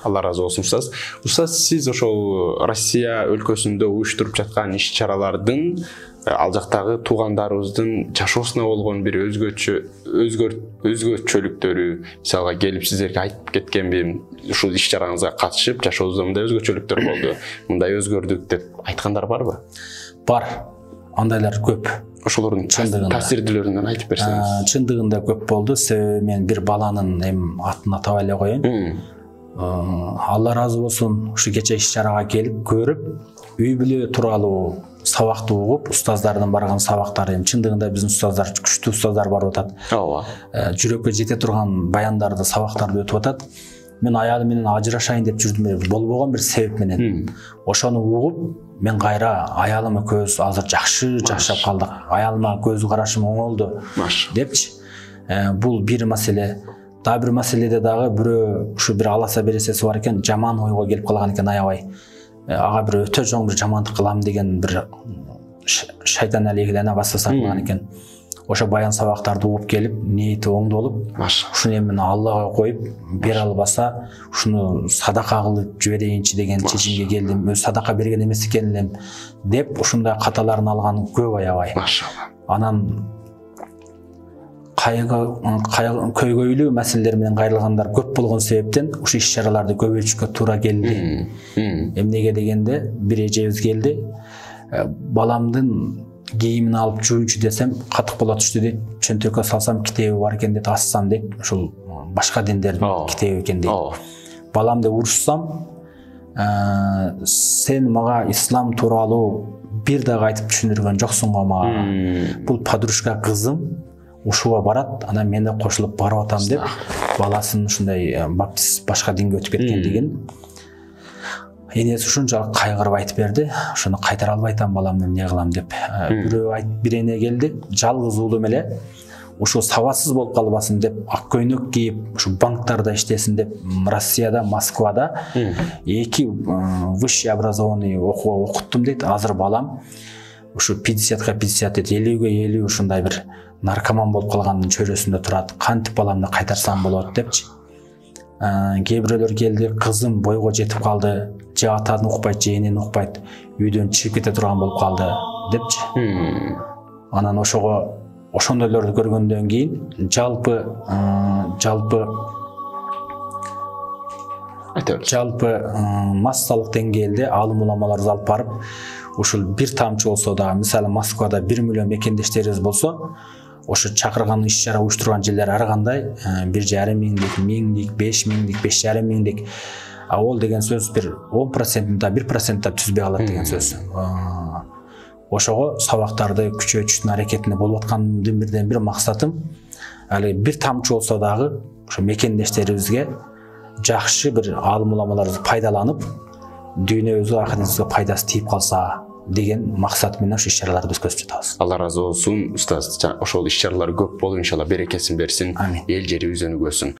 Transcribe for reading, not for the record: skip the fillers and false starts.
Алла разы болсун устаз. Устаз, сиз ошол Россия өлкөсүндө уюштуруп жаткан иш-чаралардын ал жактагы туугандарыбыздын жашоосуна болгон бир өзгөчөлүктөрү, мисалга келип сиздерге айтып кеткенбин, ушул иш-чараңызга катышып жашообузда мындай өзгөчөлүктөр болду, мындай өзгөрдүк деп айткандар барбы? Бар. Андайлар көп. Ошолордун таасирдүүлөрүнөн айтып берсеңиз. Чындыгында көп болду. Себеби мен бир баланын атын атабай эле коеюн. Алла разы болсун, ушу кече иш-чарага келип көрүп, үй бүлө тууралуу сабакты угуп, устаздардын барган сабактары, чындыгында биздин устаздар күчтүү устаздар барып атат. Ооба. Жүрөккө жете турган баяндарды, сабактарды өтүп атат. Мен аялым менен ажырашайын деп жүрдүм, болбогон бир себеп менен. Ошону угуп, мен кайра аялым экөөбүз азыр жакшы жашап калдык. Аялыма көз карашым оңолду депчи. Бул бир маселе. Дагы бир маселеде дагы бирөө ушу бир аласа бересеси бар экен, жаман ойго келип калган экен аябай. Ага бир өтө жоң бир жамандык кылам деген бир шайтан алейхиден баса саклаган экен. Ошо баян сабактарды угуп келип, ниети оңдолуп, ушуну эми Аллага коюп, бере албаса, ушуну садака кылып жиберейинчи деген чечимге келдим. Өз садака берген эмес экен элем деп, ушундай каталарын алган көп аябай. Машалла. Анан көйгөйлүү маселелер менен кайрылгандар көп болгон себептен ушу иш-чараларды көбөйтүшкө туура келди. Эмнеге дегенде, бир эжебиз келди. Баламдын кийимин алып жуунчу десем, катык болот түштү дейт. Чөнтөккө салсам китеби бар экен дейт, ассам дейт. Ушул башка диндердин китеби экен дейт. Баламды урушсам, сен мага ислам тууралуу бир дагы айтып түшүндүргөн жоксуң го мага. Бул подружка кызым ушуга барат, анан мен да кошулуп барып атам деп, баласын ушундай баптист башка динге өтүп кеткендигин энеси ушунчалык кайгырып айтып берди. Ошону кайтара албай атам баламды, эмне кылам деп. Бир эне келди, жалгыз уулум эле, ушу сабатсыз болуп калбасын деп, ак көйнөк кийип, ушу банктарда иштесин деп, Россияда, Москвада 2 высшее образование окуттум дейт. Азыр балам ушу 50-га 50 дейт, 50-ге 50 ушундай бир наркоман болуп калгандын чөйрөсүндө турат. Кантип баламды кайтарсам болот депчи. Кээ бирөөлөр келди, кызым бойго жетип калды, же атаны укпайт, же энени укпайт, үйдөн чыгып кете турган болуп калды депчи. Анан ошондойлорду көргөндөн кийин жалпы массалык деңгээлде алым уламаларды алып барып, ушул бир тамчы болсо дагы, мисалы Москвада 1 миллион мекендештерибиз болсо, ошо чакырган иш-чара уюштурган жерлер ар кандай 1,5 миңдик, 5 миңдик, 5,5 миңдик. Ол деген сөз бир 10% да 1% да түзбөй калат деген сөз. Ошого сабактарды күчөтүштүн аракетинде болуп аткандын бир максатым, али бир тамчы болсо дагы ошо мекендештерибизге жакшы бир алым уламаларды пайдаланып, дүйнөбүзгө, ахиретибизге пайдасы тийип калса деген максат менен ушу иш-чараларды өткөзүп жатабыз. Алла разы болсун устаз. Ошол иш-чаралар көп болуп, иншалла берекесин берсин, эл жерибиз өнүгөсүн.